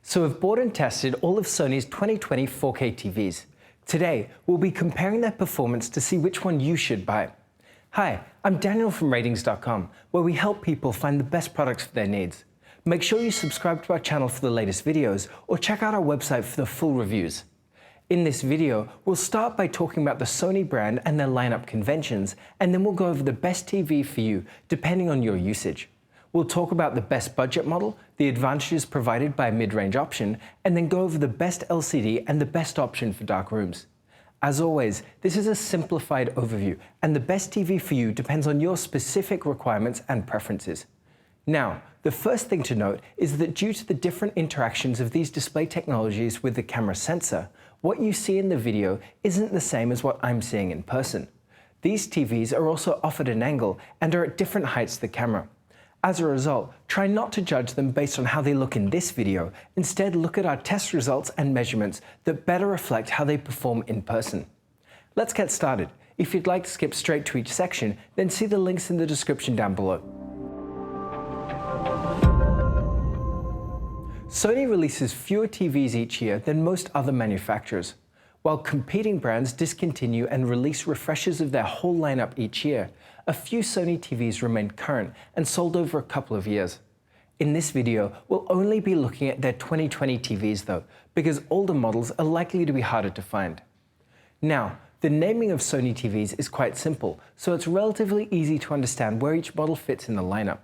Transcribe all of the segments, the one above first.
So we've bought and tested all of Sony's 2020 4K TVs. Today, we'll be comparing their performance to see which one you should buy. Hi, I'm Daniel from Ratings.com, where we help people find the best products for their needs. Make sure you subscribe to our channel for the latest videos, or check out our website for the full reviews. In this video, we'll start by talking about the Sony brand and their lineup conventions, and then we'll go over the best TV for you, depending on your usage. We'll talk about the best budget model, the advantages provided by a mid-range option, and then go over the best LCD and the best option for dark rooms. As always, this is a simplified overview, and the best TV for you depends on your specific requirements and preferences. Now, the first thing to note is that due to the different interactions of these display technologies with the camera sensor, what you see in the video isn't the same as what I'm seeing in person. These TVs are also offered an angle and are at different heights to the camera. As a result, try not to judge them based on how they look in this video. Instead, look at our test results and measurements that better reflect how they perform in person. Let's get started. If you'd like to skip straight to each section, then see the links in the description down below. Sony releases fewer TVs each year than most other manufacturers. While competing brands discontinue and release refreshes of their whole lineup each year, a few Sony TVs remain current and sold over a couple of years. In this video, we'll only be looking at their 2020 TVs though, because older models are likely to be harder to find. Now, the naming of Sony TVs is quite simple, so it's relatively easy to understand where each model fits in the lineup.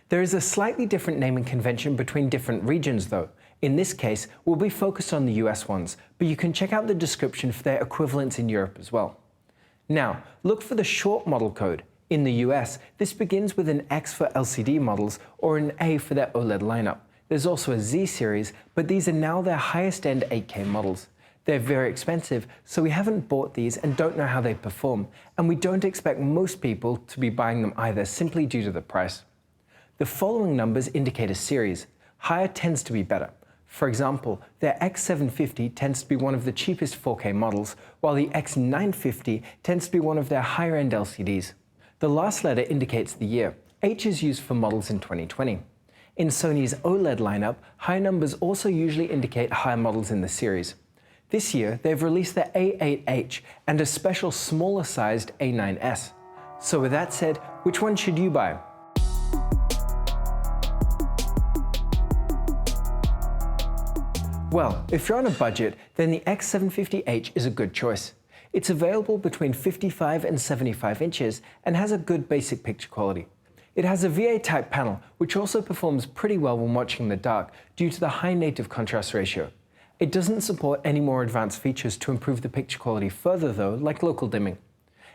There is a slightly different naming convention between different regions though. In this case, we'll be focused on the US ones, but you can check out the description for their equivalents in Europe as well. Now, look for the short model code. In the US, this begins with an X for LCD models or an A for their OLED lineup. There's also a Z series, but these are now their highest-end 8K models. They're very expensive, so we haven't bought these and don't know how they perform, and we don't expect most people to be buying them either simply due to the price. The following numbers indicate a series. Higher tends to be better. For example, their X750 tends to be one of the cheapest 4K models, while the X950 tends to be one of their higher-end LCDs. The last letter indicates the year. H is used for models in 2020. In Sony's OLED lineup, high numbers also usually indicate higher models in the series. This year, they've released the A8H and a special smaller-sized A9S. So with that said, which one should you buy? Well, if you're on a budget, then the X750H is a good choice. It's available between 55 and 75 inches and has a good basic picture quality. It has a VA-type panel, which also performs pretty well when watching in the dark due to the high native contrast ratio. It doesn't support any more advanced features to improve the picture quality further though, like local dimming.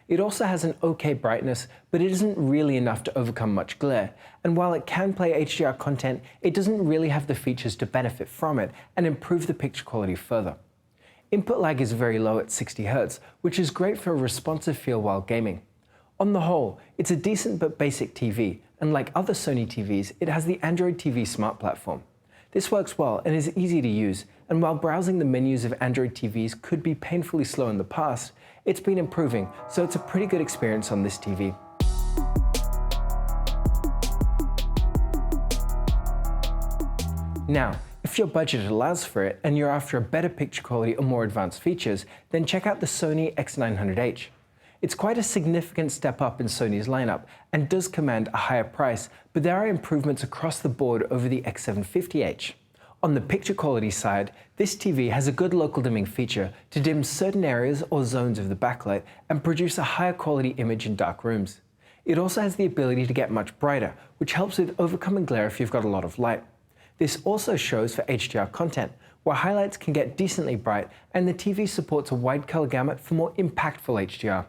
It also has an okay brightness, but it isn't really enough to overcome much glare, and while it can play HDR content, it doesn't really have the features to benefit from it and improve the picture quality further. Input lag is very low at 60 Hz, which is great for a responsive feel while gaming. On the whole, it's a decent but basic TV, and like other Sony TVs, it has the Android TV Smart platform. This works well and is easy to use, and while browsing the menus of Android TVs could be painfully slow in the past, it's been improving, so it's a pretty good experience on this TV. Now, if your budget allows for it and you're after a better picture quality or more advanced features, then check out the Sony X900H. It's quite a significant step up in Sony's lineup and does command a higher price, but there are improvements across the board over the X750H. On the picture quality side, this TV has a good local dimming feature to dim certain areas or zones of the backlight and produce a higher quality image in dark rooms. It also has the ability to get much brighter, which helps with overcoming glare if you've got a lot of light. This also shows for HDR content, where highlights can get decently bright and the TV supports a wide color gamut for more impactful HDR.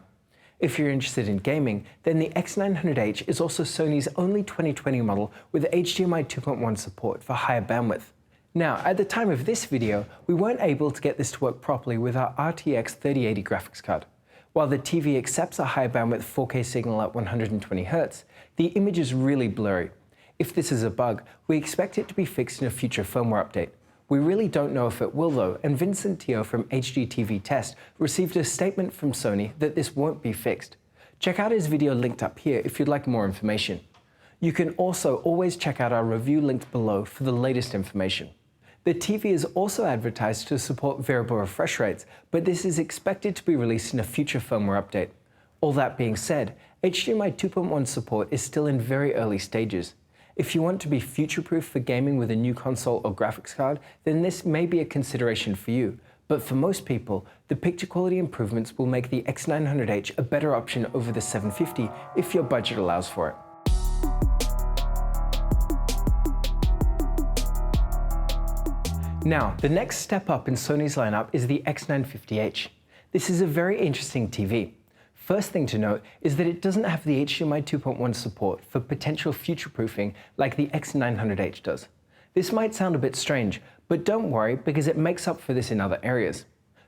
If you're interested in gaming, then the X900H is also Sony's only 2020 model with HDMI 2.1 support for higher bandwidth. Now, at the time of this video, we weren't able to get this to work properly with our RTX 3080 graphics card. While the TV accepts a high bandwidth 4K signal at 120 Hz, the image is really blurry. If this is a bug, we expect it to be fixed in a future firmware update. We really don't know if it will though, and Vincent Teo from HDTV Test received a statement from Sony that this won't be fixed. Check out his video linked up here if you'd like more information. You can also always check out our review linked below for the latest information. The TV is also advertised to support variable refresh rates, but this is expected to be released in a future firmware update. All that being said, HDMI 2.1 support is still in very early stages. If you want to be future-proof for gaming with a new console or graphics card, then this may be a consideration for you. But for most people, the picture quality improvements will make the X900H a better option over the 750 if your budget allows for it. Now, the next step up in Sony's lineup is the X950H. This is a very interesting TV. First thing to note is that it doesn't have the HDMI 2.1 support for potential future-proofing like the X900H does. This might sound a bit strange, but don't worry because it makes up for this in other areas.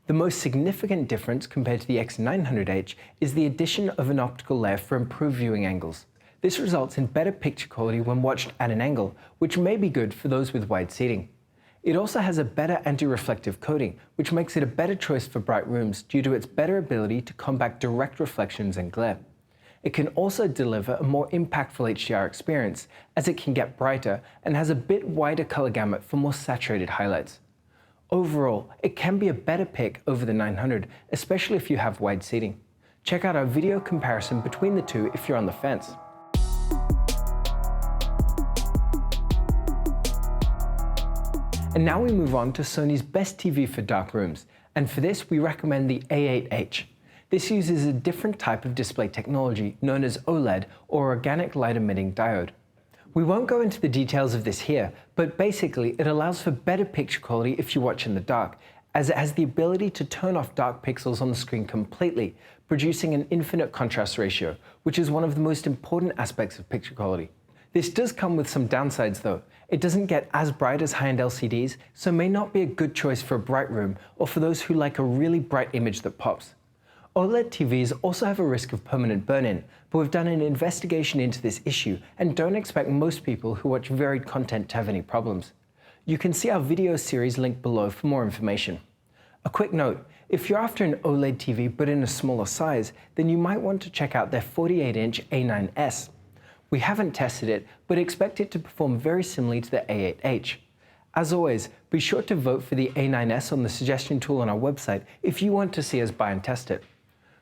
The most significant difference compared to the X900H is the addition of an optical layer for improved viewing angles. This results in better picture quality when watched at an angle, which may be good for those with wide seating. It also has a better anti-reflective coating, which makes it a better choice for bright rooms due to its better ability to combat direct reflections and glare. It can also deliver a more impactful HDR experience, as it can get brighter and has a bit wider color gamut for more saturated highlights. Overall, it can be a better pick over the 900, especially if you have wide seating. Check out our video comparison between the two if you're on the fence. And now we move on to Sony's best TV for dark rooms, and for this we recommend the A8H. This uses a different type of display technology known as OLED, or Organic Light Emitting Diode. We won't go into the details of this here, but basically it allows for better picture quality if you watch in the dark, as it has the ability to turn off dark pixels on the screen completely, producing an infinite contrast ratio, which is one of the most important aspects of picture quality. This does come with some downsides though. It doesn't get as bright as high-end LCDs, so may not be a good choice for a bright room or for those who like a really bright image that pops. OLED TVs also have a risk of permanent burn-in, but we've done an investigation into this issue and don't expect most people who watch varied content to have any problems. You can see our video series linked below for more information. A quick note, if you're after an OLED TV but in a smaller size, then you might want to check out their 48-inch A9S. We haven't tested it, but expect it to perform very similarly to the A8H. As always, be sure to vote for the A9S on the suggestion tool on our website if you want to see us buy and test it.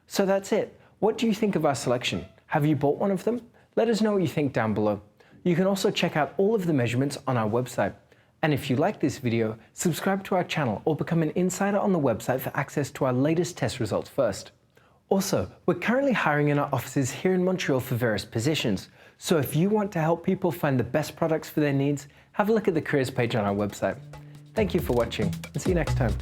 So that's it. What do you think of our selection? Have you bought one of them? Let us know what you think down below. You can also check out all of the measurements on our website. And if you like this video, subscribe to our channel or become an insider on the website for access to our latest test results first. Also, we're currently hiring in our offices here in Montreal for various positions. So if you want to help people find the best products for their needs, have a look at the careers page on our website. Thank you for watching and see you next time.